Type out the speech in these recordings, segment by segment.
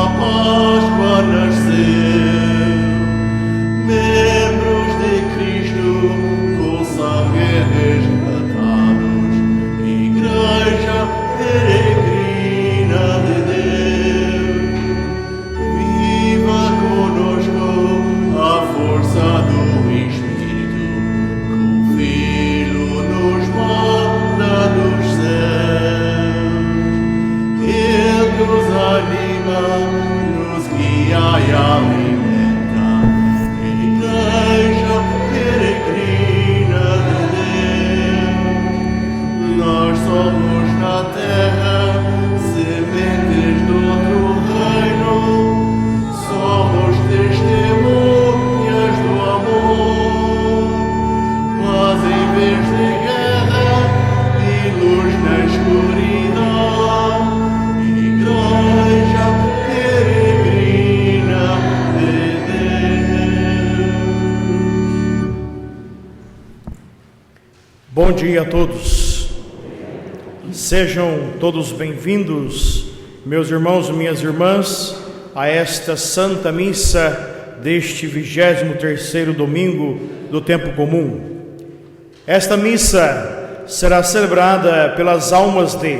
Páscoa nasceu. Membros de Cristo, com sangue resgatados, Igreja peregrina de Deus. Viva conosco a força do Espírito, que o Filho nos manda dos céus. Ele nos anima, nos guia e alimenta. Igreja peregrina de Deus. Nós somos na terra sementes do outro reino. Somos testemunhas do amor. Paz em vez de guerra e luz na escuridão. Igreja peregrina de Deus. Bom dia a todos. Sejam todos bem-vindos, meus irmãos e minhas irmãs, a esta Santa Missa deste 23º domingo do tempo comum. Esta missa será celebrada pelas almas de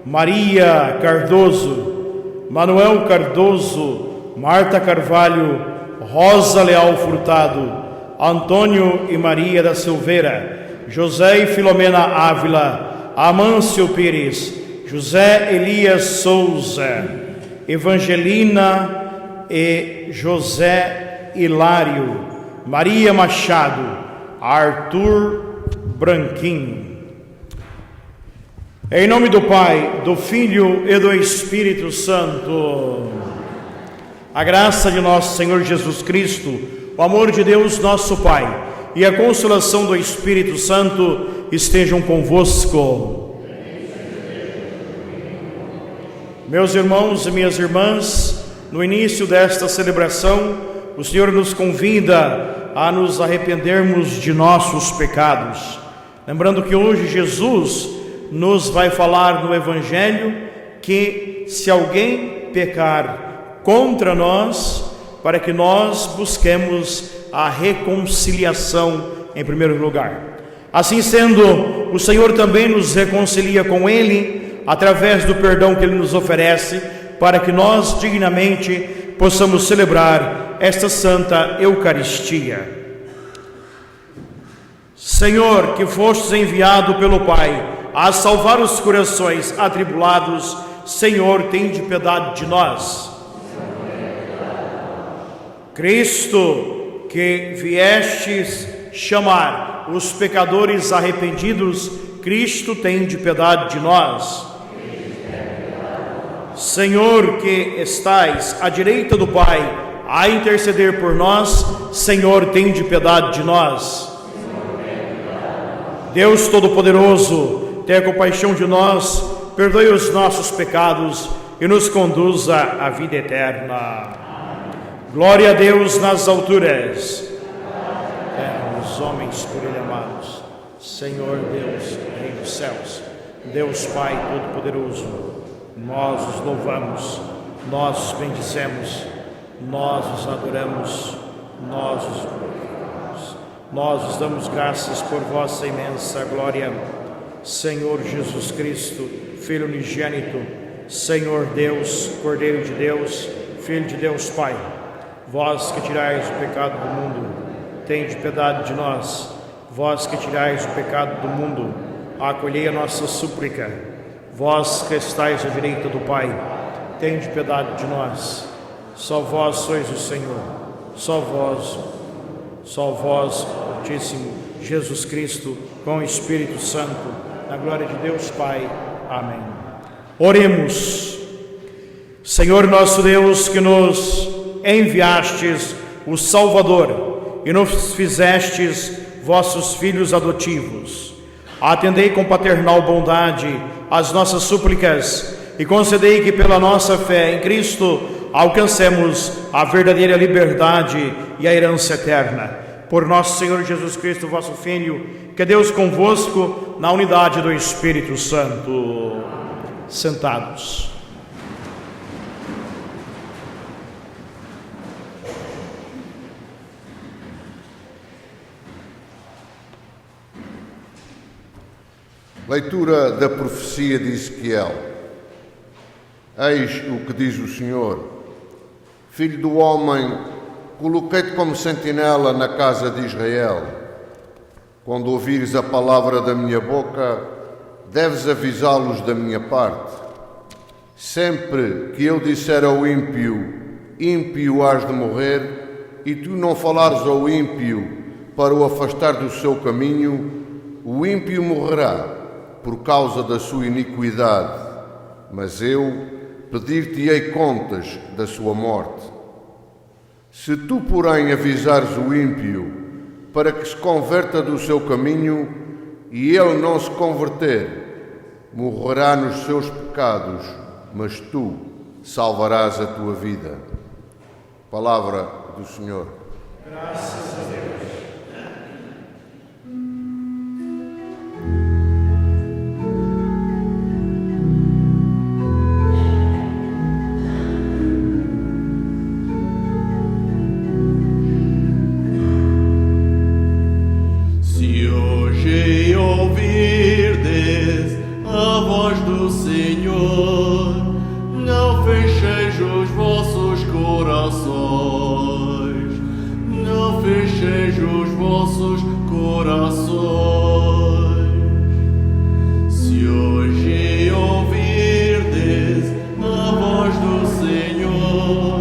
Maria Cardoso, Manuel Cardoso, Marta Carvalho, Rosa Leal Furtado, Antônio e Maria da Silveira, José e Filomena Ávila, Amâncio Pires, José Elias Souza, Evangelina e José Hilário, Maria Machado, Arthur Branquinho. Em nome do Pai, do Filho e do Espírito Santo, a graça de nosso Senhor Jesus Cristo, o amor de Deus nosso Pai e a consolação do Espírito Santo estejam convosco. Meus irmãos e minhas irmãs, no início desta celebração, o Senhor nos convida a nos arrependermos de nossos pecados. Lembrando que hoje Jesus nos vai falar no Evangelho que se alguém pecar contra nós, para que nós busquemos a reconciliação em primeiro lugar. Assim sendo, o Senhor também nos reconcilia com Ele através do perdão que Ele nos oferece, para que nós dignamente possamos celebrar esta Santa Eucaristia. Senhor, que fostes enviado pelo Pai a salvar os corações atribulados, Senhor, tende piedade de nós. Cristo, que viestes chamar os pecadores arrependidos, Cristo, tende piedade de nós. Senhor, que estais à direita do Pai, a interceder por nós, Senhor, tende piedade de nós. Deus Todo-Poderoso, tenha compaixão de nós, perdoe os nossos pecados e nos conduza à vida eterna. Glória a Deus nas alturas, os homens por Ele amados. Senhor Deus, Rei dos céus, Deus Pai Todo-Poderoso, nós os louvamos, nós os bendizemos, nós os adoramos, nós os damos graças por vossa imensa glória. Senhor Jesus Cristo, Filho unigênito, Senhor Deus, Cordeiro de Deus, Filho de Deus Pai, vós que tirais o pecado do mundo, tende piedade de nós. Vós que tirais o pecado do mundo, acolhei a nossa súplica. Vós que estais à direita do Pai, tende piedade de nós. Só vós sois o Senhor, só vós, Altíssimo Jesus Cristo, com o Espírito Santo, na glória de Deus Pai. Amém. Oremos. Senhor nosso Deus, que nos enviastes o Salvador e nos fizestes vossos filhos adotivos, atendei com paternal bondade as nossas súplicas e concedei que pela nossa fé em Cristo alcancemos a verdadeira liberdade e a herança eterna. Por nosso Senhor Jesus Cristo, vosso Filho, que é Deus convosco, na unidade do Espírito Santo. Sentados. Leitura da profecia de Ezequiel. Eis o que diz o Senhor: Filho do homem, coloquei-te como sentinela na casa de Israel. Quando ouvires a palavra da minha boca, deves avisá-los da minha parte. Sempre que eu disser ao ímpio, ímpio hás de morrer, e tu não falares ao ímpio para o afastar do seu caminho, o ímpio morrerá por causa da sua iniquidade, mas eu pedir-te-ei contas da sua morte. Se tu, porém, avisares o ímpio para que se converta do seu caminho, e ele não se converter, morrerá nos seus pecados, mas tu salvarás a tua vida. Palavra do Senhor. Graças a Deus. Se hoje ouvirdes a voz do Senhor, não fecheis os vossos corações, não fecheis os vossos corações. Se hoje ouvirdes a voz do Senhor,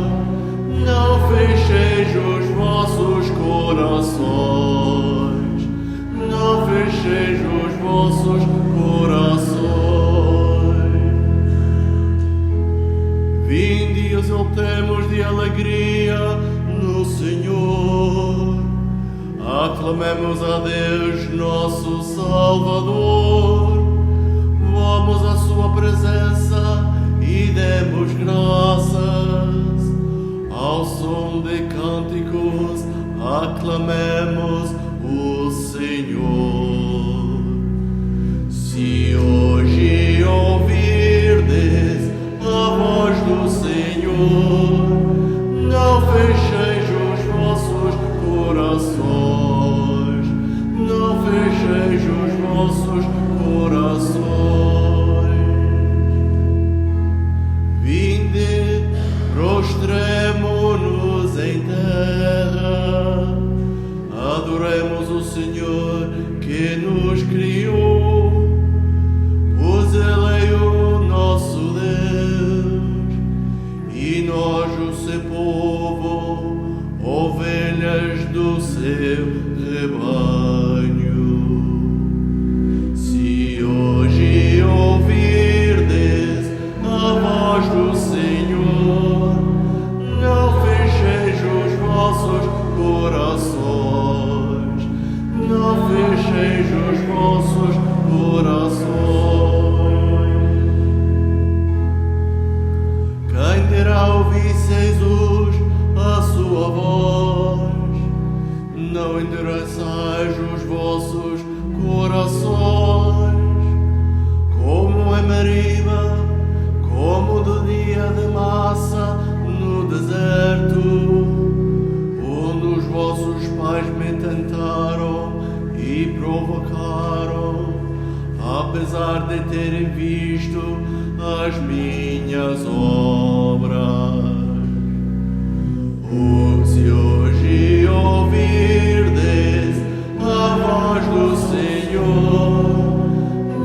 não fecheis os vossos corações, não fecheis os vossos corações. Vinde e exultemos de alegria no Senhor. Aclamemos a Deus, nosso Salvador. Vamos à sua presença e demos graças. Ao som de cânticos, aclamemos o Senhor. Se hoje ouvirdes a voz do Senhor, não fecheis os vossos corações, não fecheis os vossos corações. Vinde, prostremo-nos em terra, adoremos o Senhor que nos criou, pois Ele é o nosso Deus, e nós o seu povo, ovelhas do seu rebanho. Se hoje ouvirdes a voz do Senhor, não fecheis os vossos corações, não fecheis os vossos corações. Quem terá ouvisseis a sua voz, não endureçais os vossos corações, como em Meriba, como do dia de Massa no deserto, onde os vossos pais me tentaram e provocaram, apesar de terem visto as minhas obras. Se hoje ouvirdes a voz do Senhor,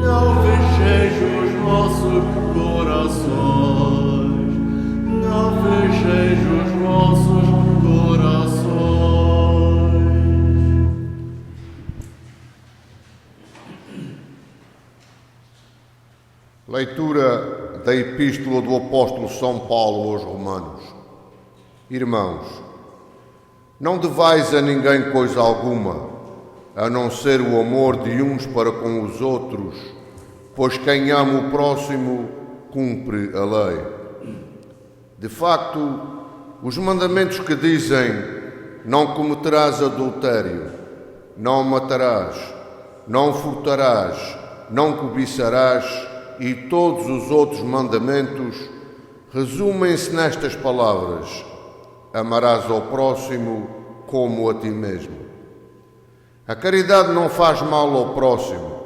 não fecheis os vossos corações, não fecheis os vossos corações. Leitura da Epístola do Apóstolo São Paulo aos Romanos. Irmãos, não devais a ninguém coisa alguma, a não ser o amor de uns para com os outros, pois quem ama o próximo cumpre a lei. De facto, os mandamentos que dizem: não cometerás adultério, não matarás, não furtarás, não cobiçarás, e todos os outros mandamentos resumem-se nestas palavras: amarás ao próximo como a ti mesmo. A caridade não faz mal ao próximo.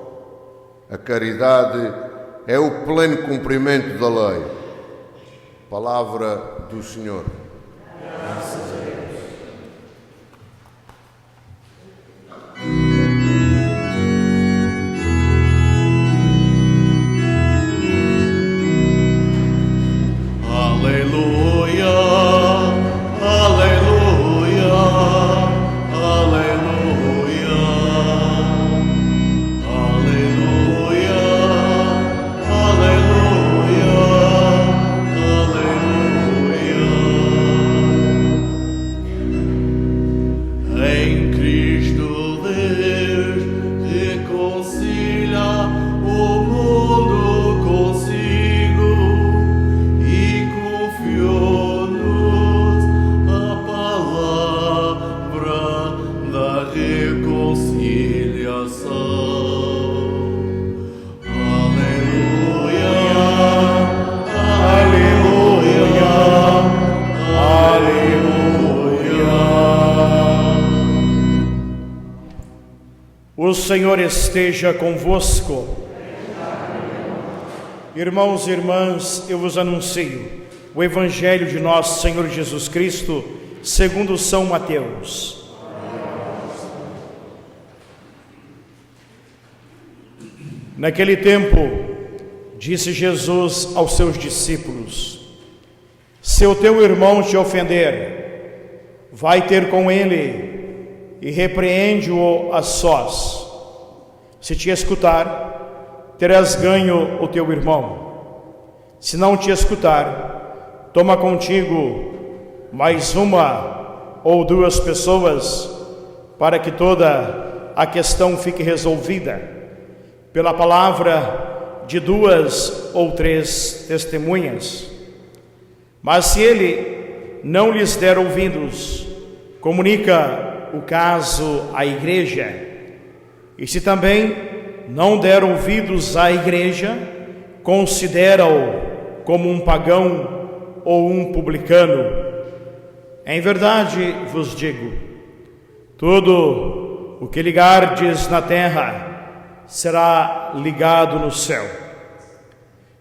A caridade é o pleno cumprimento da lei. Palavra do Senhor. Aleluia, aleluia, aleluia, aleluia, aleluia, aleluia. Em Cristo Deus reconcilia o mundo consigo e confiou-nos a palavra da reconciliação. Aleluia, aleluia, aleluia. O Senhor esteja convosco. Irmãos e irmãs, eu vos anuncio o Evangelho de nosso Senhor Jesus Cristo, segundo São Mateus. Naquele tempo, disse Jesus aos seus discípulos: se o teu irmão te ofender, vai ter com ele e repreende-o a sós. Se te escutar, terás ganho o teu irmão. Se não te escutar, toma contigo mais uma ou duas pessoas, para que toda a questão fique resolvida pela palavra de 2 ou 3 testemunhas. Mas se ele não lhes der ouvidos, comunica o caso à igreja. E se também não der ouvidos à igreja, considera-o como um pagão ou um publicano. Em verdade vos digo, tudo o que ligardes na terra será ligado no céu,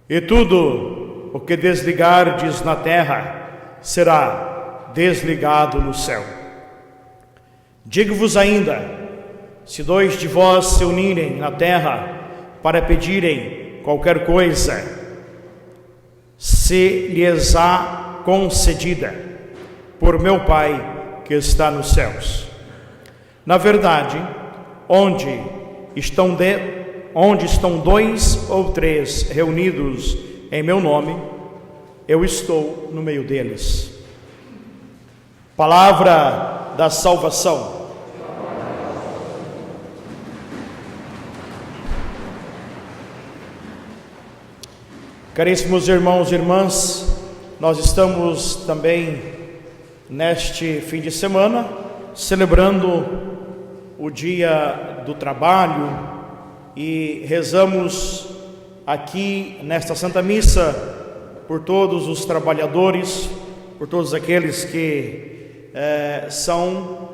e tudo o que desligardes na terra será desligado no céu. Digo-vos ainda, se 2 de vós se unirem na terra para pedirem qualquer coisa, se lhes há concedida por meu Pai que está nos céus. Na verdade, onde estão 2 ou 3 reunidos em meu nome, eu estou no meio deles. Palavra da salvação. Caríssimos irmãos e irmãs, nós estamos também neste fim de semana celebrando o Dia do Trabalho e rezamos aqui nesta Santa Missa por todos os trabalhadores, por todos aqueles que são,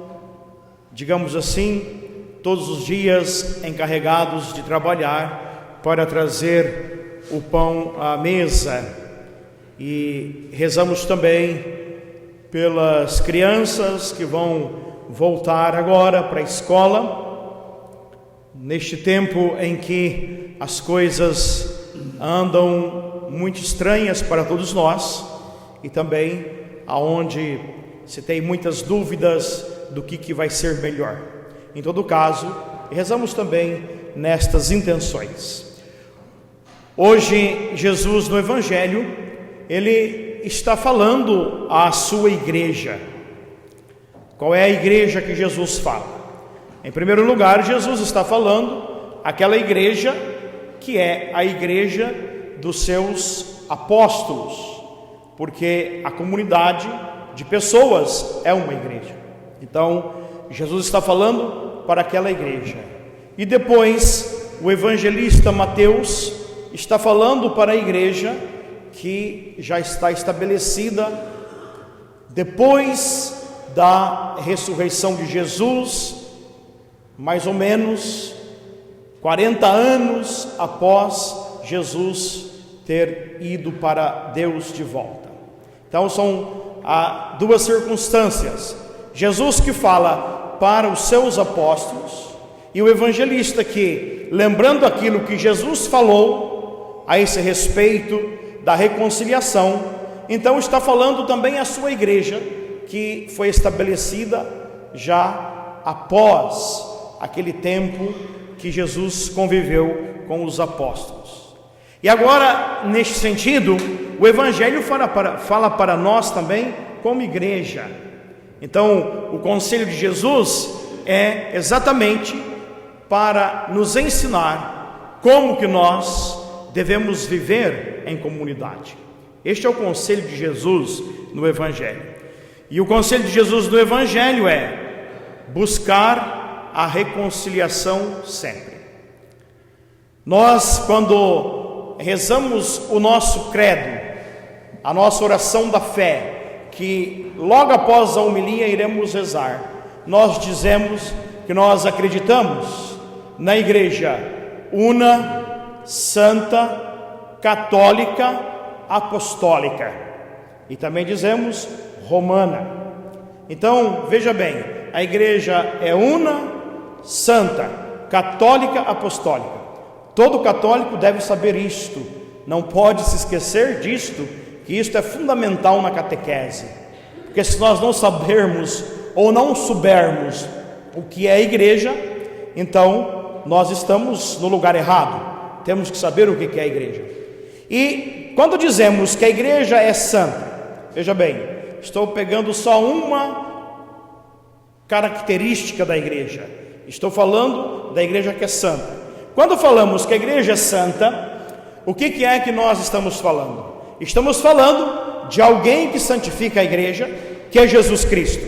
digamos assim, todos os dias encarregados de trabalhar para trazer o pão à mesa. E rezamos também pelas crianças que vão voltar agora para a escola, neste tempo em que as coisas andam muito estranhas para todos nós, e também aonde se tem muitas dúvidas do que vai ser melhor. Em todo caso, rezamos também nestas intenções. Hoje, Jesus no Evangelho, ele está falando à sua igreja. Qual é a igreja que Jesus fala? Em primeiro lugar, Jesus está falando àquela igreja que é a igreja dos seus apóstolos, porque a comunidade de pessoas é uma igreja. Então, Jesus está falando para aquela igreja. E depois, o evangelista Mateus está falando para a igreja que já está estabelecida depois da ressurreição de Jesus, mais ou menos 40 anos após Jesus ter ido para Deus de volta. Então são duas circunstâncias: Jesus que fala para os seus apóstolos, e o evangelista que, lembrando aquilo que Jesus falou a esse respeito da reconciliação, então está falando também à sua igreja, que foi estabelecida já após aquele tempo que Jesus conviveu com os apóstolos. E agora, neste sentido, o Evangelho fala para nós também como igreja. Então, o conselho de Jesus é exatamente para nos ensinar como que nós devemos viver em comunidade. Este é o conselho de Jesus no Evangelho. E o conselho de Jesus no Evangelho é buscar a reconciliação sempre. Nós, quando rezamos o nosso credo, a nossa oração da fé, que logo após a homilia iremos rezar, nós dizemos que nós acreditamos na Igreja una, santa, católica, apostólica, e também dizemos romana. Então, veja bem, a igreja é una, santa, católica, apostólica. Todo católico deve saber isto, não pode se esquecer disto, que isto é fundamental na catequese, porque se nós não sabermos ou não soubermos o que é a igreja, então nós estamos no lugar errado. Temos que saber o que é a igreja. E quando dizemos que a igreja é santa, veja bem, estou pegando só uma característica da igreja, estou falando da igreja que é santa. Quando falamos que a igreja é santa, o que é que nós estamos falando? Estamos falando de alguém que santifica a igreja, que é Jesus Cristo,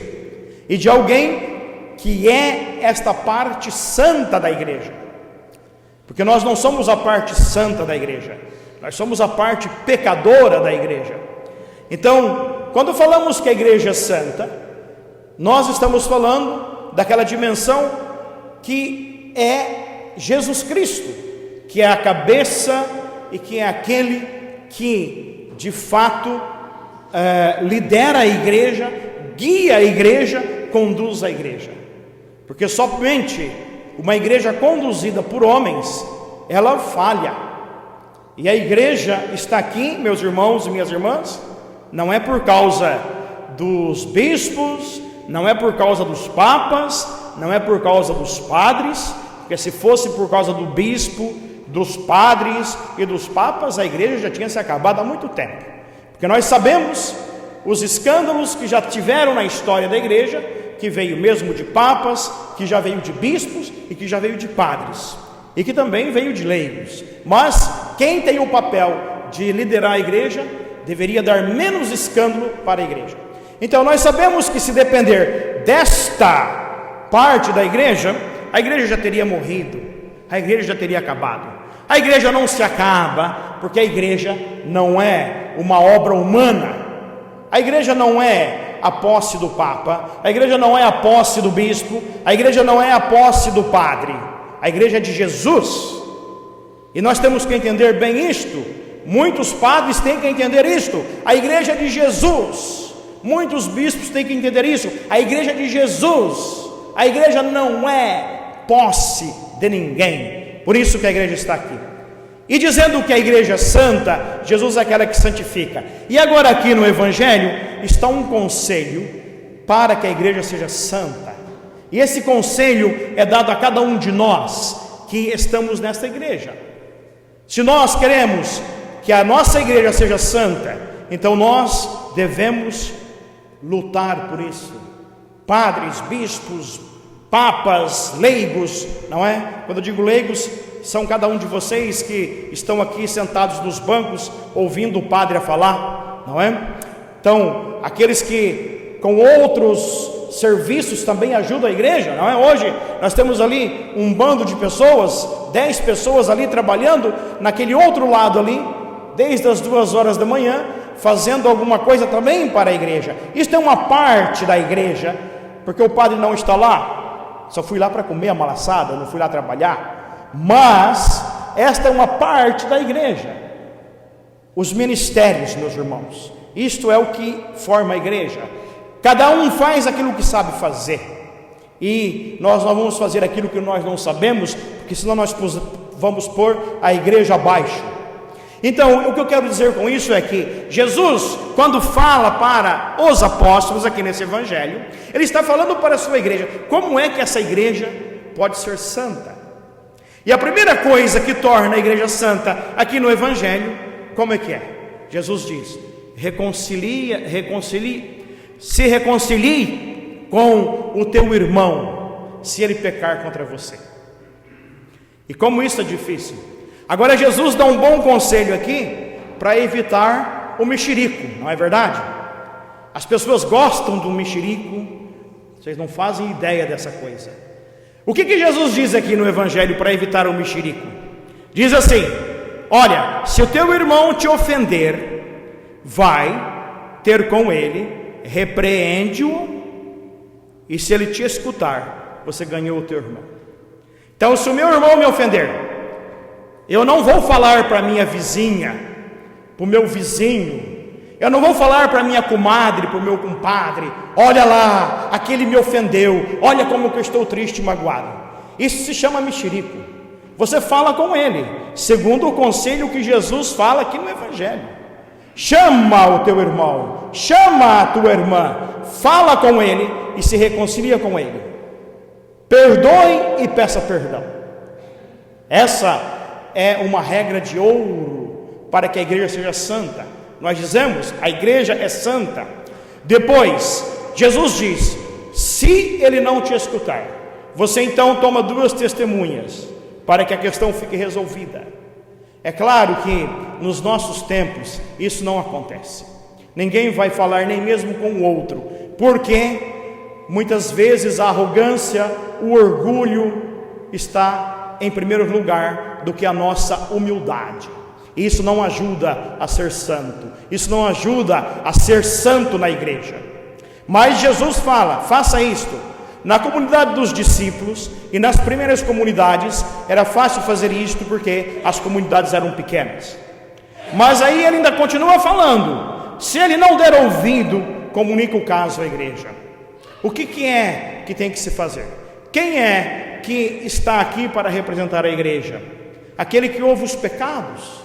e de alguém que é esta parte santa da igreja, porque nós não somos a parte santa da igreja, nós somos a parte pecadora da igreja. Então, quando falamos que a igreja é santa, nós estamos falando daquela dimensão que é Jesus Cristo, que é a cabeça e que é aquele que de fato lidera a igreja, guia a igreja, conduz a igreja. Porque somente uma igreja conduzida por homens, ela falha. E a igreja está aqui, meus irmãos e minhas irmãs, não é por causa dos bispos, não é por causa dos papas, não é por causa dos padres, porque se fosse por causa do bispo, dos padres e dos papas, a igreja já tinha se acabado há muito tempo. Porque nós sabemos os escândalos que já tiveram na história da igreja, que veio mesmo de papas, que já veio de bispos e que já veio de padres, e que também veio de leigos. Mas quem tem o papel de liderar a igreja deveria dar menos escândalo para a igreja. Então nós sabemos que se depender desta parte da igreja, a igreja já teria morrido, a igreja já teria acabado. A igreja não se acaba, porque a igreja não é uma obra humana. A igreja não é a posse do papa, a igreja não é a posse do bispo, a igreja não é a posse do padre, a igreja é de Jesus. E nós temos que entender bem isto. Muitos padres têm que entender isto. A igreja é de Jesus. Muitos bispos têm que entender isso. A igreja é de Jesus. A igreja não é posse de ninguém. Por isso que a igreja está aqui. E dizendo que a igreja é santa, Jesus é aquela que santifica. E agora aqui no Evangelho está um conselho para que a igreja seja santa. E esse conselho é dado a cada um de nós que estamos nesta igreja. Se nós queremos que a nossa igreja seja santa, então nós devemos lutar por isso. Padres, bispos, papas, leigos, não é? Quando eu digo leigos, são cada um de vocês que estão aqui sentados nos bancos ouvindo o padre a falar, não é? Então, aqueles que com outros serviços também ajudam a igreja, não é? Hoje nós temos ali um bando de pessoas, 10 pessoas ali trabalhando naquele outro lado ali, desde as 2 horas da manhã, fazendo alguma coisa também para a igreja. Isto é uma parte da igreja, porque o padre não está lá. Só fui lá para comer a malaçada, não fui lá trabalhar. Mas esta é uma parte da igreja. Os ministérios, meus irmãos, isto é o que forma a igreja. Cada um faz aquilo que sabe fazer, e nós não vamos fazer aquilo que nós não sabemos, porque senão nós vamos pôr a igreja abaixo. Então, o que eu quero dizer com isso é que Jesus, quando fala para os apóstolos aqui nesse evangelho, ele está falando para a sua igreja. Como é que essa igreja pode ser santa? E a primeira coisa que torna a igreja santa aqui no evangelho, como é que é? Jesus diz: se reconcilie com o teu irmão, se ele pecar contra você. E como isso é difícil. Agora Jesus dá um bom conselho aqui para evitar o mexerico, não é verdade? As pessoas gostam do mexerico, vocês não fazem ideia dessa coisa. O que Jesus diz aqui no evangelho para evitar o mexerico? Diz assim: olha, se o teu irmão te ofender, vai ter com ele, repreende-o, e se ele te escutar, você ganhou o teu irmão. Então, se o meu irmão me ofender, eu não vou falar para minha vizinha, para o meu vizinho, eu não vou falar para minha comadre, para o meu compadre: olha lá, aquele me ofendeu, olha como que eu estou triste e magoado. Isso se chama mexerico. Você fala com ele, segundo o conselho que Jesus fala aqui no evangelho. Chama o teu irmão, chama a tua irmã, fala com ele e se reconcilia com ele. Perdoe e peça perdão. Essa é uma regra de ouro para que a igreja seja santa. Nós dizemos: a igreja é santa. Depois, Jesus diz: se ele não te escutar, você então toma 2 testemunhas, para que a questão fique resolvida. É claro que nos nossos tempos isso não acontece. Ninguém vai falar nem mesmo com o outro, porque muitas vezes a arrogância, o orgulho está em primeiro lugar do que a nossa humildade. Isso não ajuda a ser santo, isso não ajuda a ser santo na igreja. Mas Jesus fala: faça isto. Na comunidade dos discípulos e nas primeiras comunidades era fácil fazer isto, porque as comunidades eram pequenas. Mas aí ele ainda continua falando: se ele não der ouvido, comunica o caso à igreja. O que é que tem que se fazer? Quem é que está aqui para representar a igreja? Aquele que ouve os pecados.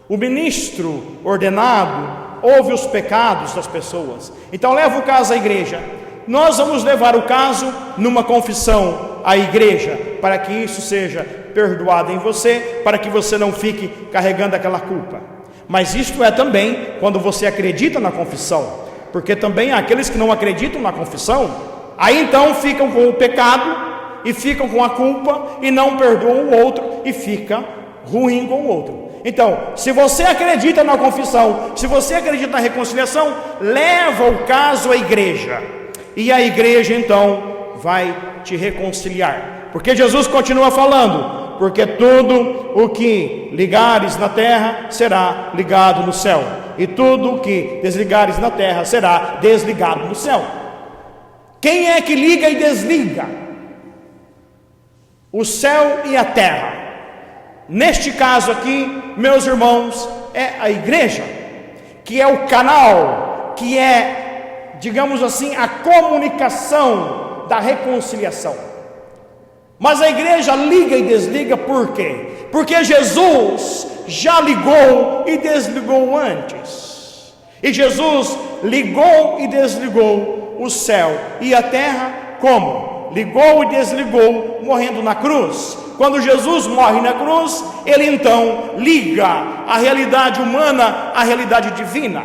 O ministro ordenado ouve os pecados das pessoas. Então leva o caso à igreja. Nós vamos levar o caso numa confissão à igreja, para que isso seja perdoado em você, para que você não fique carregando aquela culpa. Mas isto é também quando você acredita na confissão, porque também há aqueles que não acreditam na confissão, aí então ficam com o pecado e ficam com a culpa e não perdoam o outro e fica ruim com o outro. Então, se você acredita na confissão, se você acredita na reconciliação, leva o caso à igreja, e a igreja então vai te reconciliar, porque Jesus continua falando: porque tudo o que ligares na terra será ligado no céu, e tudo o que desligares na terra será desligado no céu. Quem é que liga e desliga? O céu e a terra. Neste caso aqui, meus irmãos, é a igreja, que é o canal, que é, digamos assim, a comunicação da reconciliação. Mas a igreja liga e desliga por quê? Porque Jesus já ligou e desligou antes. E Jesus ligou e desligou o céu e a terra como? Ligou e desligou morrendo na cruz. Quando Jesus morre na cruz, ele então liga a realidade humana à realidade divina,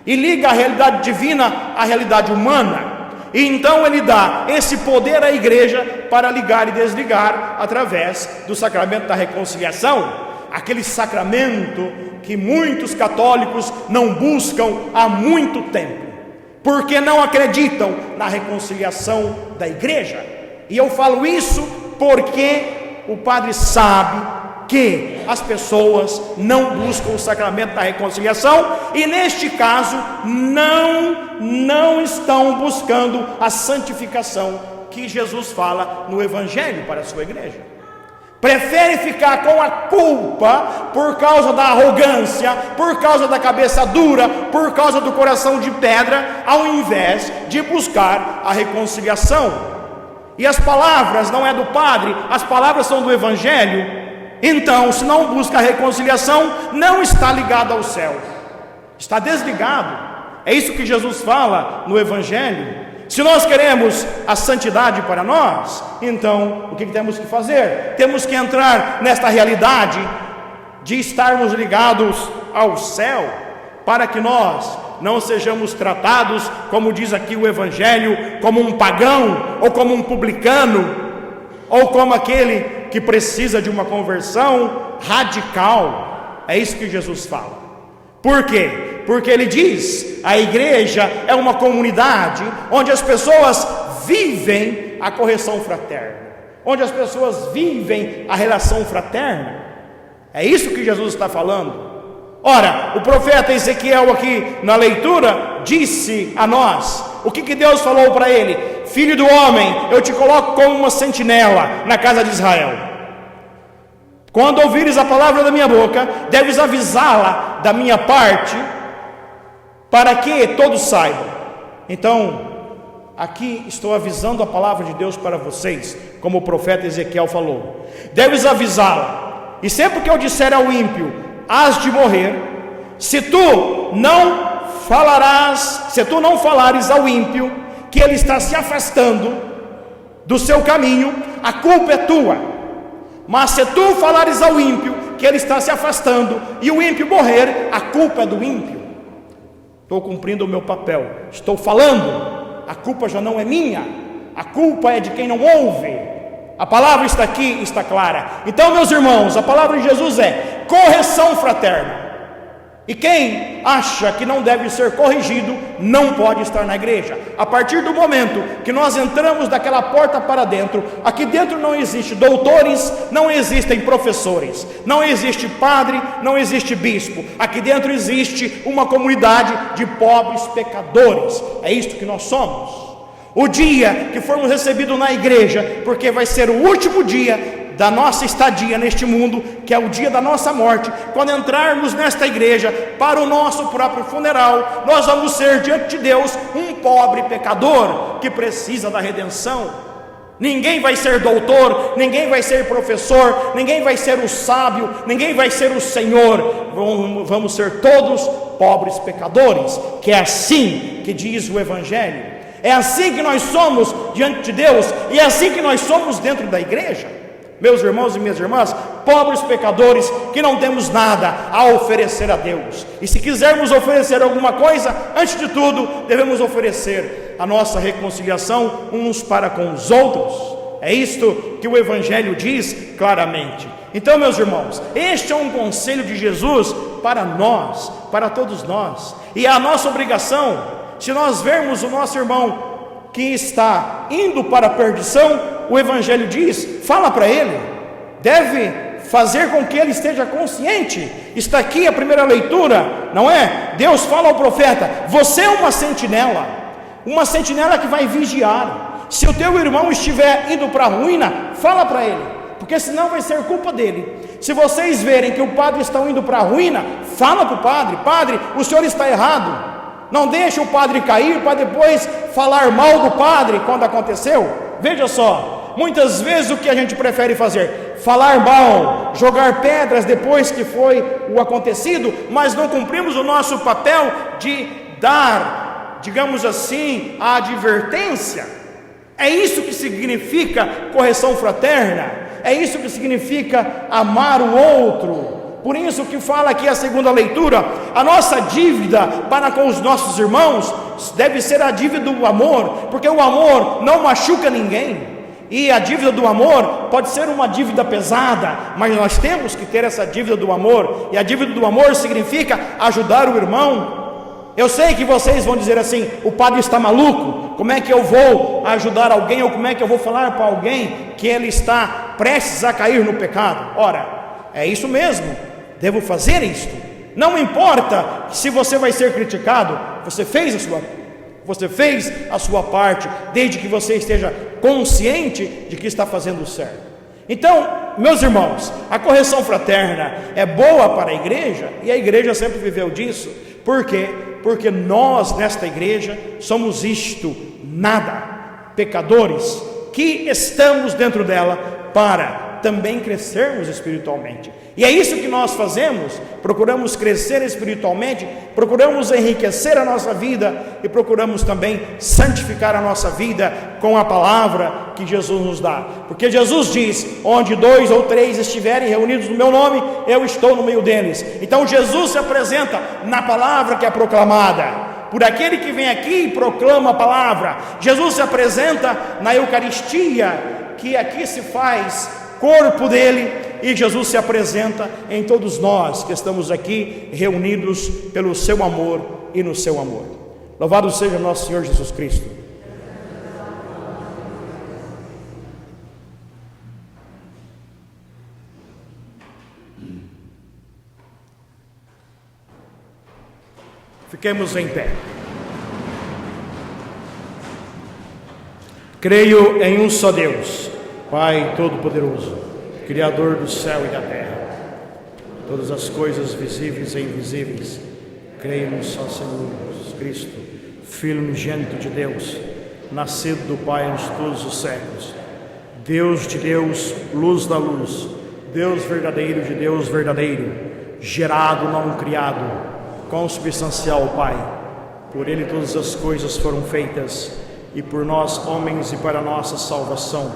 e liga a realidade divina à realidade humana, e então ele dá esse poder à igreja para ligar e desligar através do sacramento da reconciliação, aquele sacramento que muitos católicos não buscam há muito tempo, porque não acreditam na reconciliação da igreja. E eu falo isso porque o padre sabe que as pessoas não buscam o sacramento da reconciliação, e neste caso não estão buscando a santificação que Jesus fala no evangelho para a sua igreja. prefere ficar com a culpa por causa da arrogância, por causa da cabeça dura, por causa do coração de pedra, ao invés de buscar a reconciliação. E as palavras não é do padre, as palavras são do Evangelho. Então, se não busca a reconciliação, não está ligado ao céu, está desligado. É isso que Jesus fala no Evangelho. Se nós queremos a santidade para nós, então o que temos que fazer? Temos que entrar nesta realidade de estarmos ligados ao céu, para que nós não sejamos tratados, como diz aqui o Evangelho, como um pagão, ou como um publicano, ou como aquele que precisa de uma conversão radical. É isso que Jesus fala. Por quê? Porque ele diz, a igreja é uma comunidade onde as pessoas vivem a correção fraterna, onde as pessoas vivem a relação fraterna. É isso que Jesus está falando. Ora, o profeta Ezequiel aqui na leitura disse a nós, o que Deus falou para ele? Filho do homem, eu te coloco como uma sentinela na casa de Israel. Quando ouvires a palavra da minha boca, deves avisá-la da minha parte, para que todos saibam. Então, aqui estou avisando a palavra de Deus para vocês, como o profeta Ezequiel falou. Deves avisá-la, e sempre que eu disser ao ímpio, hás de morrer, se tu não falares ao ímpio que ele está se afastando do seu caminho, a culpa é tua. Mas se tu falares ao ímpio que ele está se afastando e o ímpio morrer, a culpa é do ímpio. Estou cumprindo o meu papel, estou falando, a culpa já não é minha, a culpa é de quem não ouve. A palavra está aqui, está clara. Então, meus irmãos, a palavra de Jesus é correção fraterna. E quem acha que não deve ser corrigido, não pode estar na igreja. A partir do momento que nós entramos daquela porta para dentro, aqui dentro não existe doutores, não existem professores, não existe padre, não existe bispo. Aqui dentro existe uma comunidade de pobres pecadores. É isto que nós somos. O dia que formos recebidos na igreja, porque vai ser o último dia da nossa estadia neste mundo, que é o dia da nossa morte, quando entrarmos nesta igreja para o nosso próprio funeral, nós vamos ser diante de Deus um pobre pecador que precisa da redenção. Ninguém vai ser doutor, ninguém vai ser professor, ninguém vai ser o sábio, ninguém vai ser o Senhor. Vamos ser todos pobres pecadores, que é assim que diz o Evangelho. É assim que nós somos diante de Deus, e é assim que nós somos dentro da igreja. Meus irmãos e minhas irmãs, pobres pecadores que não temos nada a oferecer a Deus. E se quisermos oferecer alguma coisa, antes de tudo, devemos oferecer a nossa reconciliação uns para com os outros. É isto que o Evangelho diz claramente. Então, meus irmãos, este é um conselho de Jesus para nós, para todos nós. E é a nossa obrigação, se nós vermos o nosso irmão que está indo para a perdição, o Evangelho diz, fala para ele, deve fazer com que ele esteja consciente. Está aqui a primeira leitura, não é? Deus fala ao profeta, você é uma sentinela que vai vigiar. Se o teu irmão estiver indo para a ruína, fala para ele, porque senão vai ser culpa dele. Se vocês verem que o padre está indo para a ruína, fala para o padre, padre, o senhor está errado. Não deixe o padre cair para depois falar mal do padre quando aconteceu. Veja só, muitas vezes o que a gente prefere fazer? Falar mal, jogar pedras depois que foi o acontecido, mas não cumprimos o nosso papel de dar, digamos assim, a advertência. É isso que significa correção fraterna, é isso que significa amar o outro. Por isso que fala aqui a segunda leitura, a nossa dívida para com os nossos irmãos deve ser a dívida do amor, porque o amor não machuca ninguém, e a dívida do amor pode ser uma dívida pesada, mas nós temos que ter essa dívida do amor, e a dívida do amor significa ajudar o irmão. Eu sei que vocês vão dizer assim, o padre está maluco, como é que eu vou ajudar alguém, ou como é que eu vou falar para alguém que ele está prestes a cair no pecado? Ora, é isso mesmo. Devo fazer isto. Não importa se você vai ser criticado, você fez a sua parte, desde que você esteja consciente de que está fazendo certo. Então, meus irmãos, a correção fraterna é boa para a igreja, e a igreja sempre viveu disso. Por quê? Porque nós nesta igreja somos isto, nada, pecadores, que estamos dentro dela para também crescermos espiritualmente. E é isso que nós fazemos, procuramos crescer espiritualmente, procuramos enriquecer a nossa vida e procuramos também santificar a nossa vida com a palavra que Jesus nos dá. Porque Jesus diz, onde 2 ou 3 estiverem reunidos no meu nome, eu estou no meio deles. Então Jesus se apresenta na palavra que é proclamada por aquele que vem aqui e proclama a palavra. Jesus se apresenta na Eucaristia, que aqui se faz corpo dele, e Jesus se apresenta em todos nós que estamos aqui reunidos pelo seu amor e no seu amor. Louvado seja nosso Senhor Jesus Cristo. Fiquemos em pé. Creio em um só Deus, Pai Todo-Poderoso, Criador do céu e da terra, todas as coisas visíveis e invisíveis. Creio no só Senhor Jesus Cristo, Filho unigênito de Deus, nascido do Pai antes de todos os séculos, Deus de Deus, luz da luz, Deus verdadeiro de Deus verdadeiro, gerado, não criado, consubstancial ao Pai. Por Ele todas as coisas foram feitas, e por nós, homens, e para nossa salvação,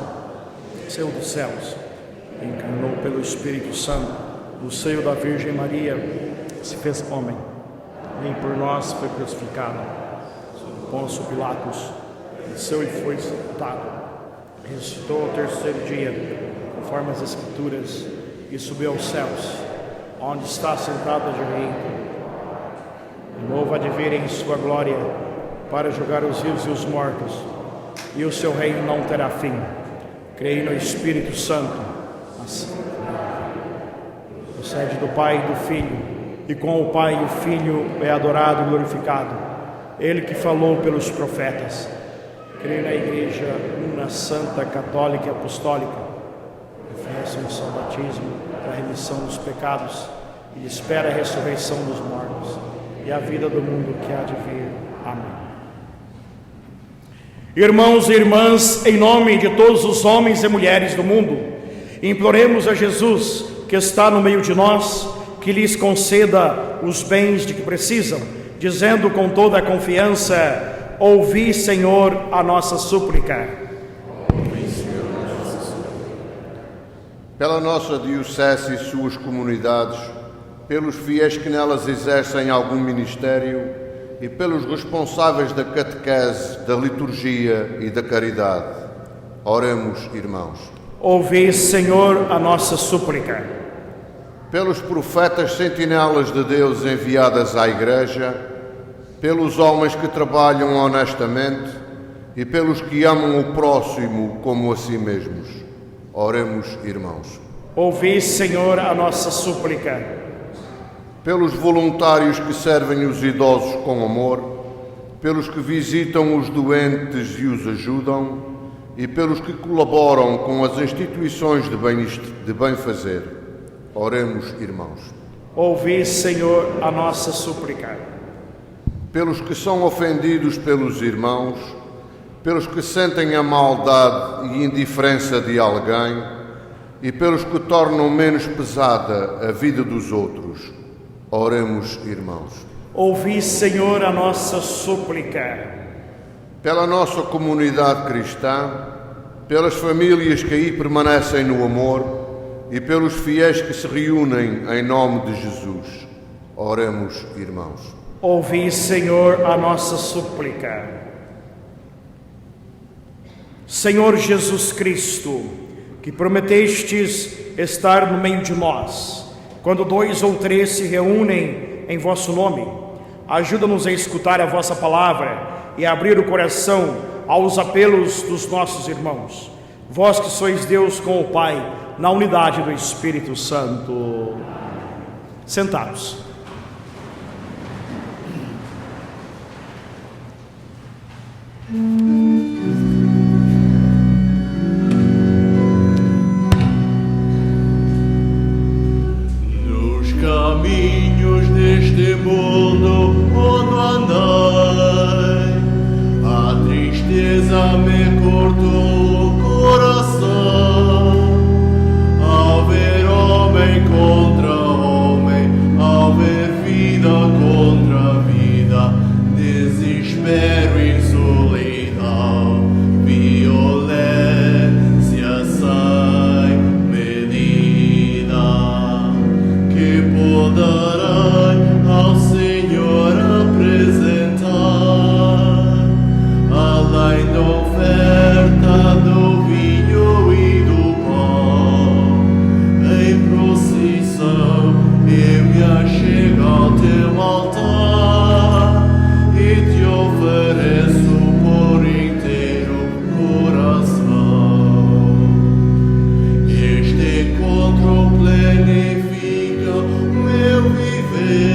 desceu dos céus, encarnou pelo Espírito Santo, no seio da Virgem Maria, se fez homem, e por nós foi crucificado, sob Pôncio Pilatos, desceu e foi sepultado, ressuscitou ao terceiro dia, conforme as Escrituras, e subiu aos céus, onde está sentado de direita, de novo há de vir em sua glória, para julgar os vivos e os mortos, e o seu reino não terá fim. Creio no Espírito Santo, procede do Pai e do Filho, e com o Pai e o Filho é adorado e glorificado, Ele que falou pelos profetas. Creio na Igreja una, santa, católica e apostólica, confesso um só batismo para a remissão dos pecados, e espero a ressurreição dos mortos e a vida do mundo que há de vir. Amém. Irmãos e irmãs, em nome de todos os homens e mulheres do mundo, imploremos a Jesus, que está no meio de nós, que lhes conceda os bens de que precisam, dizendo com toda a confiança: ouvi, Senhor, a nossa súplica. Pela nossa diocese e suas comunidades, pelos fiéis que nelas exercem algum ministério, e pelos responsáveis da catequese, da liturgia e da caridade. Oremos, irmãos. Ouvi, Senhor, a nossa súplica. Pelos profetas sentinelas de Deus enviadas à Igreja, pelos homens que trabalham honestamente e pelos que amam o próximo como a si mesmos. Oremos, irmãos. Ouvi, Senhor, a nossa súplica. Pelos voluntários que servem os idosos com amor, pelos que visitam os doentes e os ajudam, e pelos que colaboram com as instituições de bem-fazer. Oremos, irmãos. Ouvi, Senhor, a nossa súplica. Pelos que são ofendidos pelos irmãos, pelos que sentem a maldade e indiferença de alguém, e pelos que tornam menos pesada a vida dos outros. Oremos, irmãos. Ouvi, Senhor, a nossa súplica. Pela nossa comunidade cristã, pelas famílias que aí permanecem no amor e pelos fiéis que se reúnem em nome de Jesus. Oremos, irmãos. Ouvi, Senhor, a nossa súplica. Senhor Jesus Cristo, que prometestes estar no meio de nós, quando 2 ou 3 se reúnem em vosso nome, ajuda-nos a escutar a vossa palavra e a abrir o coração aos apelos dos nossos irmãos. Vós que sois Deus com o Pai, na unidade do Espírito Santo. Sentados. Tristeza me cortou o coração ao ver homem contra homem, ao ver vida contra vida, desespero e solidão, violência sem medida. Que poderei ao Senhor apresentar, além da oferta do vinho e do pão? Em procissão eu me achego ao teu altar e te ofereço por inteiro coração. Este encontro planifica o meu viver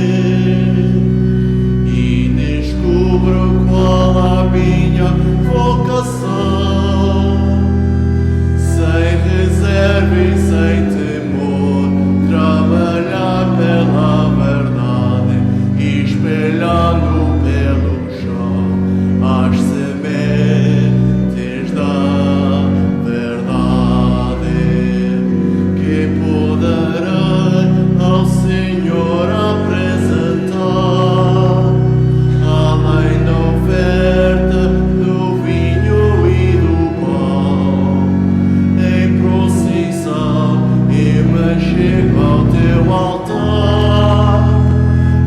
e descubro qual a minha vocação. Sem reserva e sem temor, trabalhar pela verdade, espelhando pelo chão as sementes da verdade. Que poderei ao Senhor apresentar, além da oferta do vinho e do pão? Em procissão eu me chego ao teu altar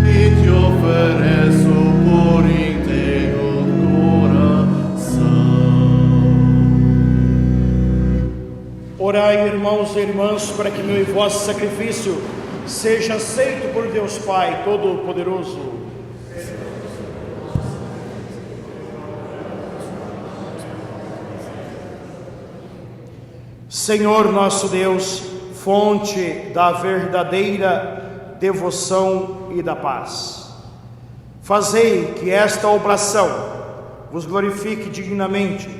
e te ofereço por inteiro coração. Orai, irmãos e irmãs, para que meu e vosso sacrifício seja aceito por Deus Pai Todo-Poderoso. Senhor nosso Deus, fonte da verdadeira devoção e da paz, fazei que esta oblação vos glorifique dignamente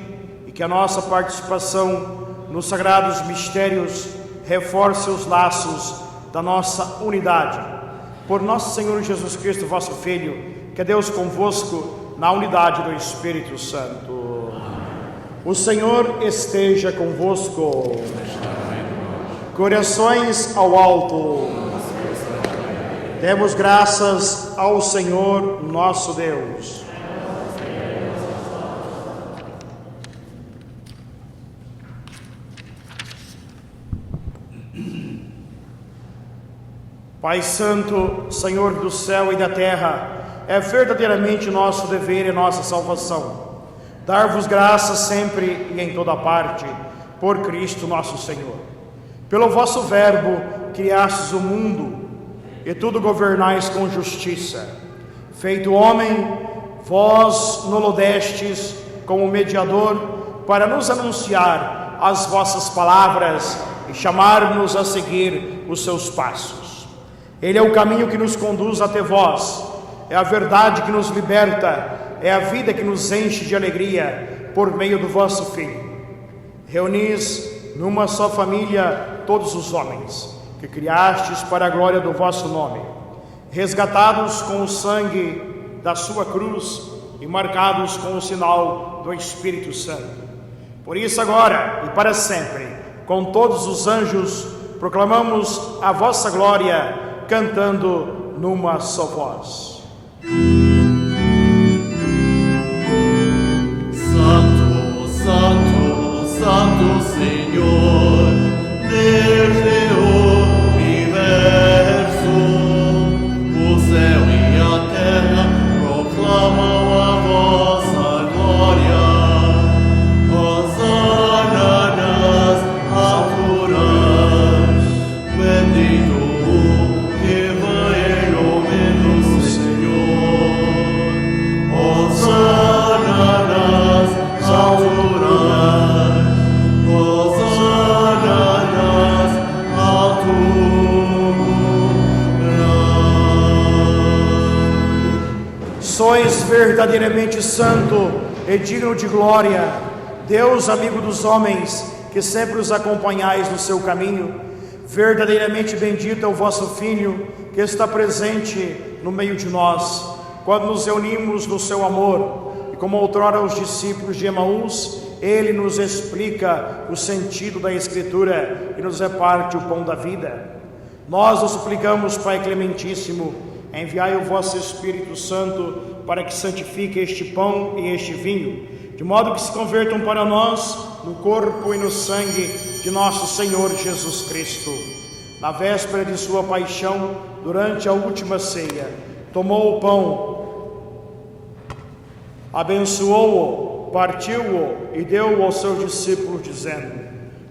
e que a nossa participação nos sagrados mistérios reforce os laços da nossa unidade. Por nosso Senhor Jesus Cristo, vosso Filho, que é Deus convosco, na unidade do Espírito Santo. O Senhor esteja convosco. Corações ao alto. Demos graças ao Senhor nosso Deus. Pai Santo, Senhor do céu e da terra, é verdadeiramente nosso dever e nossa salvação dar-vos graças sempre e em toda parte, por Cristo nosso Senhor. Pelo vosso verbo criastes o mundo, e tudo governais com justiça. Feito homem, vós nolo destes como mediador, para nos anunciar as vossas palavras e chamar-nos a seguir os seus passos. Ele é o caminho que nos conduz até vós, é a verdade que nos liberta, é a vida que nos enche de alegria por meio do vosso Filho. Reunis numa só família todos os homens, que criastes para a glória do vosso nome, resgatados com o sangue da sua cruz e marcados com o sinal do Espírito Santo. Por isso agora e para sempre, com todos os anjos, proclamamos a vossa glória, cantando numa só voz. Santo, Santo, Santo Senhor, desde o universo, o céu e a terra proclamam a vossa glória. Hosana nas alturas, bendito o que vem em nome do Senhor. Hosana nas alturas, Hosana nas alturas. Sois verdadeiramente santo e digno de glória, Deus amigo dos homens, que sempre os acompanhais no seu caminho. Verdadeiramente bendito é o vosso Filho, que está presente no meio de nós, quando nos reunimos no seu amor, e como outrora os discípulos de Emaús, Ele nos explica o sentido da Escritura e nos reparte o pão da vida. Nós os suplicamos, Pai Clementíssimo, enviai o vosso Espírito Santo para que santifique este pão e este vinho, de modo que se convertam para nós no corpo e no sangue de nosso Senhor Jesus Cristo. Na véspera de sua paixão, durante a última ceia, tomou o pão, abençoou-o, partiu-o e deu-o aos seus discípulos, dizendo: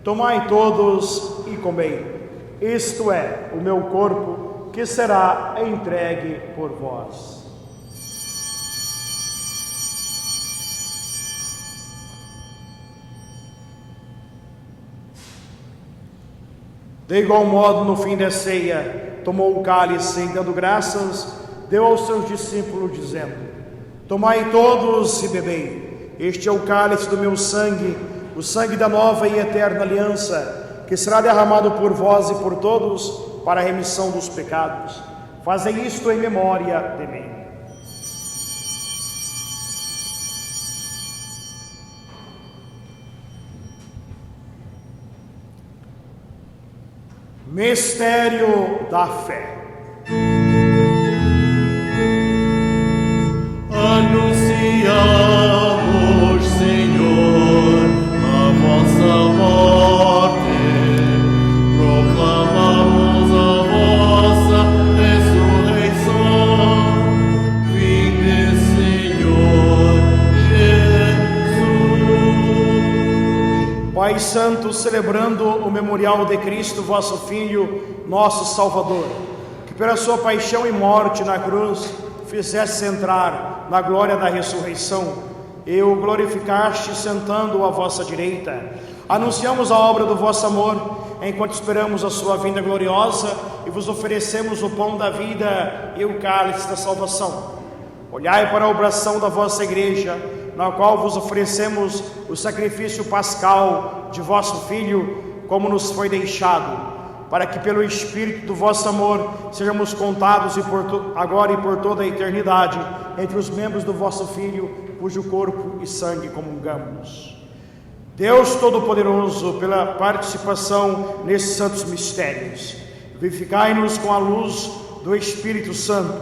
tomai todos e comei, isto é o meu corpo, que será entregue por vós. De igual modo, no fim da ceia, tomou o cálice e, dando graças, deu aos seus discípulos, dizendo: tomai todos e bebei, este é o cálice do meu sangue, o sangue da nova e eterna aliança, que será derramado por vós e por todos para a remissão dos pecados. Fazei isto em memória de mim. Mistério da fé. Anunciamos, Senhor, a vossa morte, proclamamos a vossa ressurreição. Vinde, Senhor Jesus. Pai Santo, celebrando o memorial de Cristo, vosso Filho, nosso Salvador, que pela sua paixão e morte na cruz fizesse entrar na glória da ressurreição, e o glorificaste sentando à vossa direita. Anunciamos a obra do vosso amor, enquanto esperamos a sua vinda gloriosa, e vos oferecemos o pão da vida e o cálice da salvação. Olhai para a obração da vossa igreja, na qual vos oferecemos o sacrifício pascal de vosso Filho, como nos foi deixado, para que pelo Espírito do vosso amor sejamos contados agora e por toda a eternidade entre os membros do vosso Filho, cujo corpo e sangue comungamos. Deus Todo-Poderoso, pela participação nesses santos mistérios, vivificai-nos com a luz do Espírito Santo,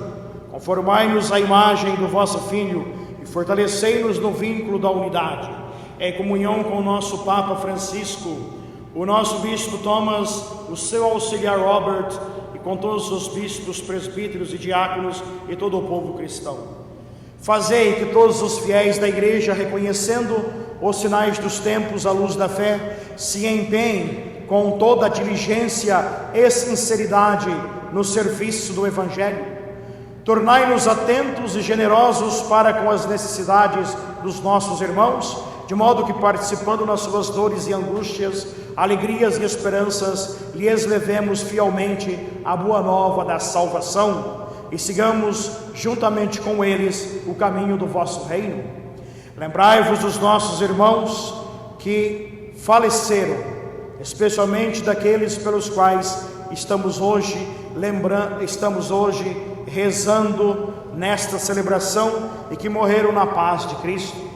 conformai-nos à imagem do vosso Filho e fortalecei-nos no vínculo da unidade, em comunhão com o nosso Papa Francisco, o nosso Bispo Thomas, o seu auxiliar Robert, e com todos os bispos, presbíteros e diáconos e todo o povo cristão. Fazei que todos os fiéis da igreja, reconhecendo os sinais dos tempos à luz da fé, se empenhem com toda a diligência e sinceridade no serviço do Evangelho. Tornai-nos atentos e generosos para com as necessidades dos nossos irmãos, de modo que, participando nas suas dores e angústias, alegrias e esperanças, lhes levemos fielmente a boa nova da salvação e sigamos juntamente com eles o caminho do vosso reino. Lembrai-vos dos nossos irmãos que faleceram, especialmente daqueles pelos quais estamos hoje rezando nesta celebração e que morreram na paz de Cristo.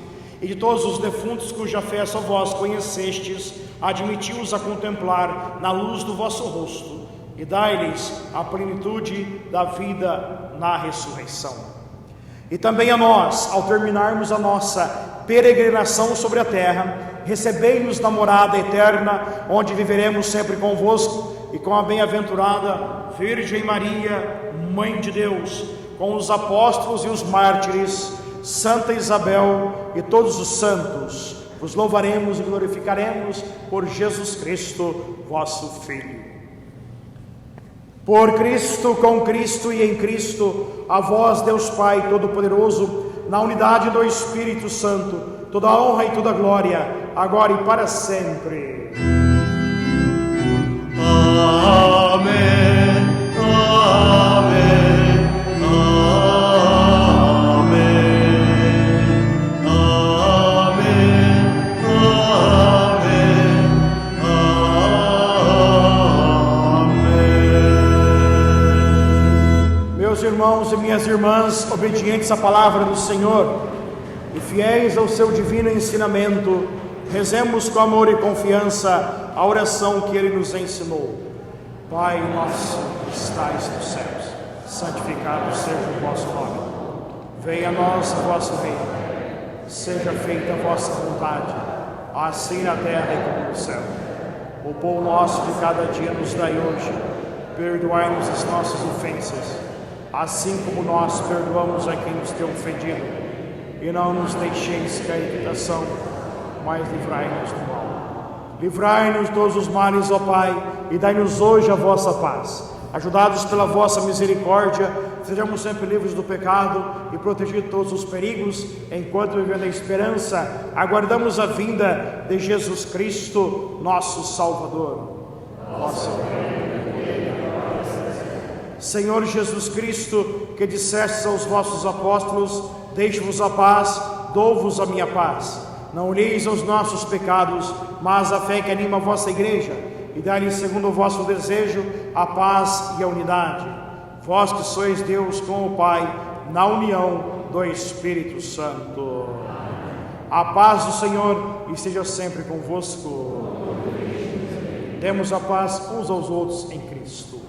E de todos os defuntos cuja fé só vós conhecestes, admiti-os a contemplar na luz do vosso rosto e dai-lhes a plenitude da vida na ressurreição. E também a nós, ao terminarmos a nossa peregrinação sobre a terra, recebei-nos na morada eterna, onde viveremos sempre convosco e com a bem-aventurada Virgem Maria, Mãe de Deus, com os apóstolos e os mártires, Santa Isabel e todos os santos. Vos louvaremos e glorificaremos por Jesus Cristo, vosso Filho. Por Cristo, com Cristo e em Cristo, a vós, Deus Pai Todo-Poderoso, na unidade do Espírito Santo, toda a honra e toda a glória, agora e para sempre. Amém. Amém. Meus irmãos e minhas irmãs, obedientes à palavra do Senhor, e fiéis ao seu divino ensinamento, rezemos com amor e confiança a oração que ele nos ensinou. Pai nosso que estais nos céus, santificado seja o vosso nome. Venha a nós o vosso reino. Seja feita a vossa vontade, assim na terra como no céu. O pão nosso de cada dia nos dai hoje. Perdoai-nos as nossas ofensas, assim como nós perdoamos a quem nos tem ofendido. E não nos deixeis cair em tentação, mas livrai-nos do mal. Livrai-nos de todos os males, ó Pai, e dai-nos hoje a vossa paz. Ajudados pela vossa misericórdia, sejamos sempre livres do pecado e protegidos de todos os perigos, enquanto vivendo a esperança, aguardamos a vinda de Jesus Cristo, nosso Salvador. Senhor Jesus Cristo, que dissestes aos vossos apóstolos: deixo-vos a paz, dou-vos a minha paz. Não olheis aos nossos pecados, mas a fé que anima a vossa igreja, e dai-lhe, segundo o vosso desejo, a paz e a unidade. Vós que sois Deus com o Pai, na união do Espírito Santo. A paz do Senhor esteja sempre convosco. Demos a paz uns aos outros em Cristo.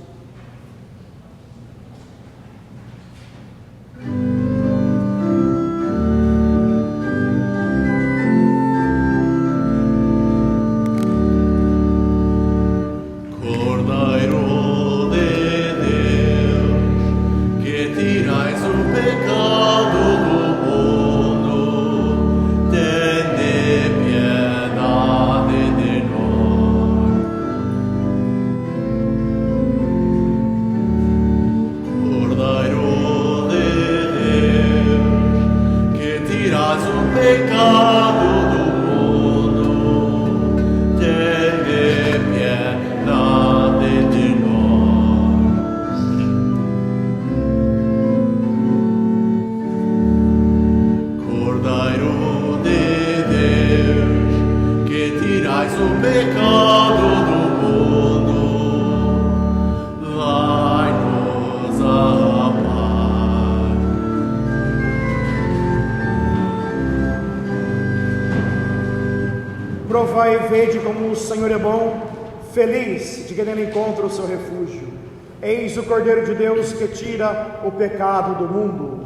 Provai e vede como o Senhor é bom, feliz de quem nele encontra o seu refúgio. Eis o Cordeiro de Deus que tira o pecado do mundo.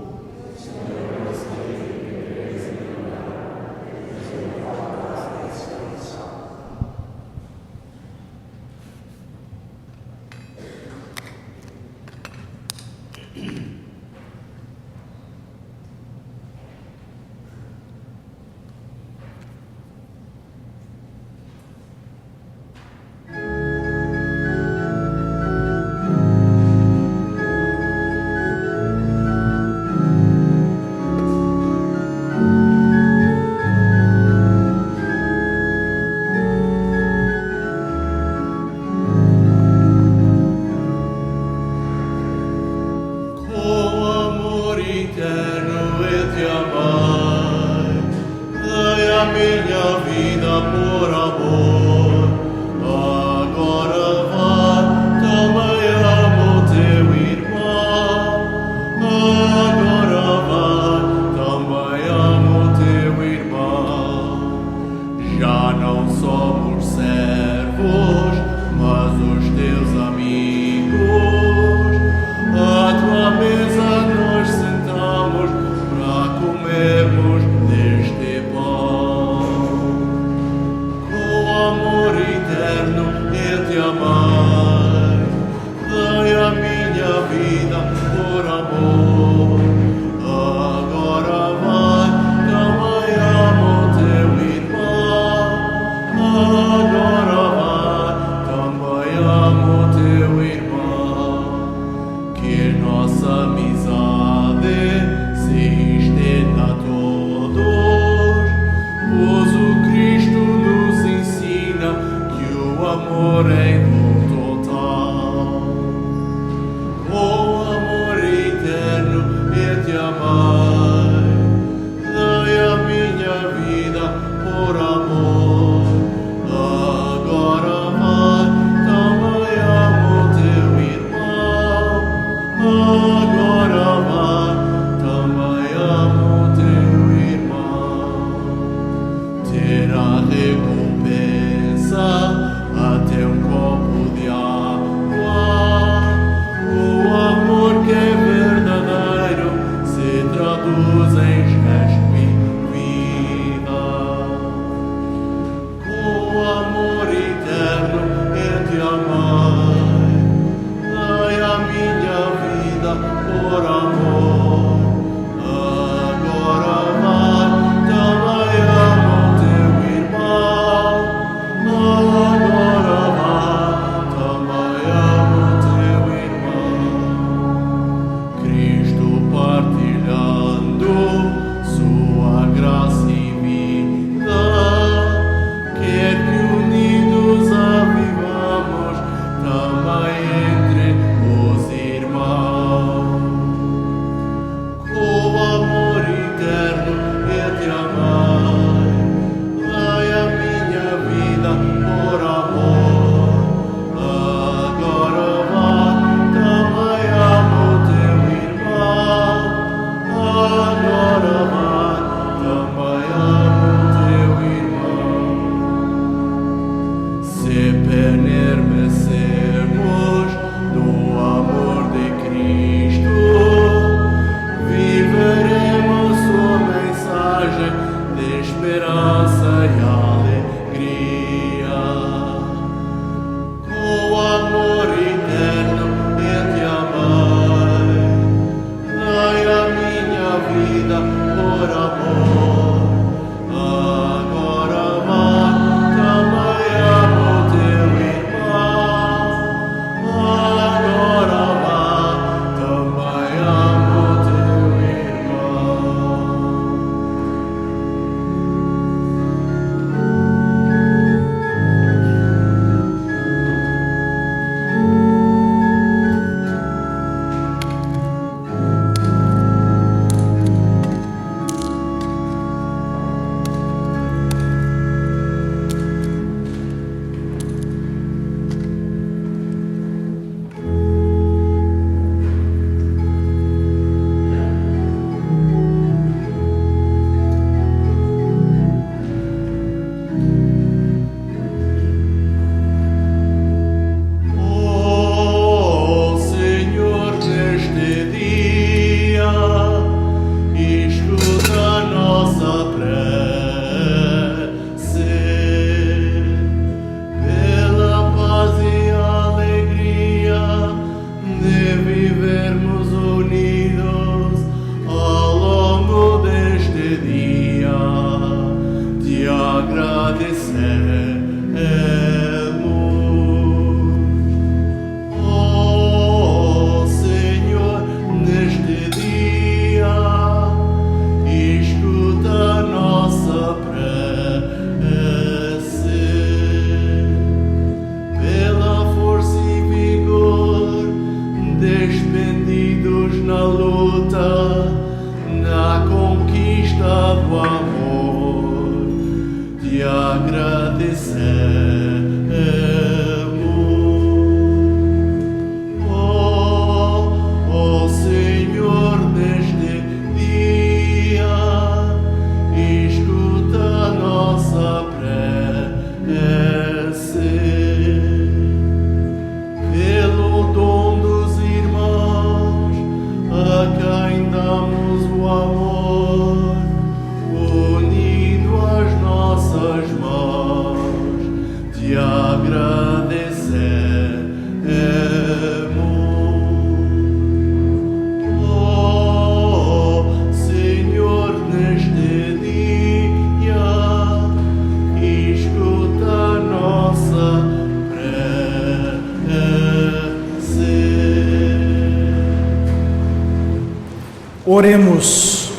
Oremos.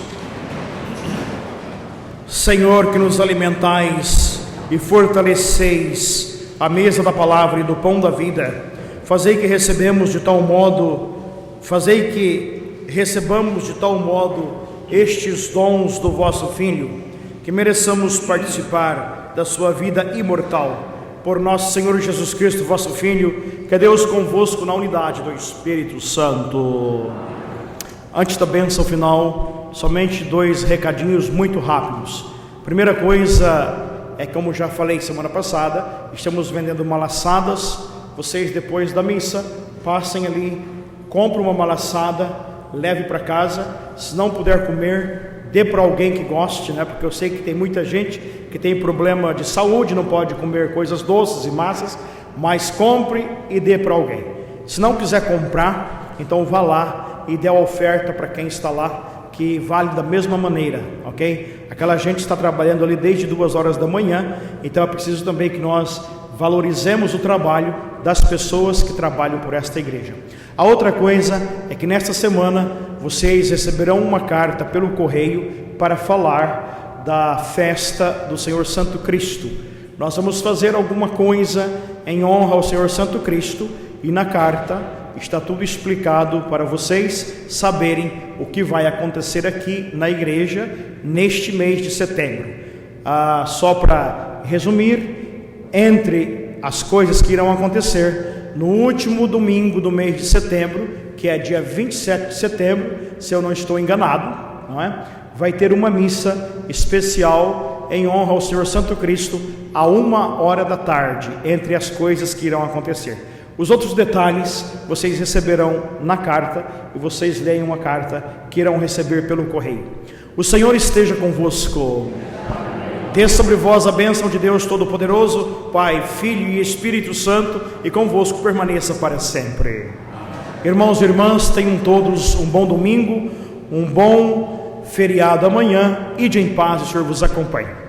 Senhor, que nos alimentais e fortaleceis a mesa da palavra e do pão da vida, fazei que recebamos de tal modo, recebamos de tal modo estes dons do vosso Filho, que mereçamos participar da sua vida imortal. Por nosso Senhor Jesus Cristo, vosso Filho, que é Deus convosco na unidade do Espírito Santo. Antes da bênção final, somente 2 recadinhos muito rápidos. Primeira coisa é, como já falei semana passada, estamos vendendo malaçadas. Vocês, depois da missa, passem ali, comprem uma malaçada, leve para casa. Se não puder comer, dê para alguém que goste, né? Porque eu sei que tem muita gente que tem problema de saúde, não pode comer coisas doces e massas, mas compre e dê para alguém. Se não quiser comprar, então vá lá e dê a oferta para quem está lá, que vale da mesma maneira, ok? Aquela gente está trabalhando ali desde 2 horas da manhã, então é preciso também que nós valorizemos o trabalho das pessoas que trabalham por esta igreja. A outra coisa é que nesta semana vocês receberão uma carta pelo correio para falar da festa do Senhor Santo Cristo. Nós vamos fazer alguma coisa em honra ao Senhor Santo Cristo, e na carta está tudo explicado para vocês saberem o que vai acontecer aqui na igreja neste mês de setembro. Só para resumir, entre as coisas que irão acontecer, no último domingo do mês de setembro, que é dia 27 de setembro, se eu não estou enganado, não é? Vai ter uma missa especial em honra ao Senhor Santo Cristo, a 1h da tarde, entre as coisas que irão acontecer. Os outros detalhes vocês receberão na carta, e vocês leiam a carta que irão receber pelo correio. O Senhor esteja convosco. Desça sobre vós a bênção de Deus Todo-Poderoso, Pai, Filho e Espírito Santo, e convosco permaneça para sempre. Irmãos e irmãs, tenham todos um bom domingo, um bom feriado amanhã. Ide em paz, o Senhor vos acompanhe.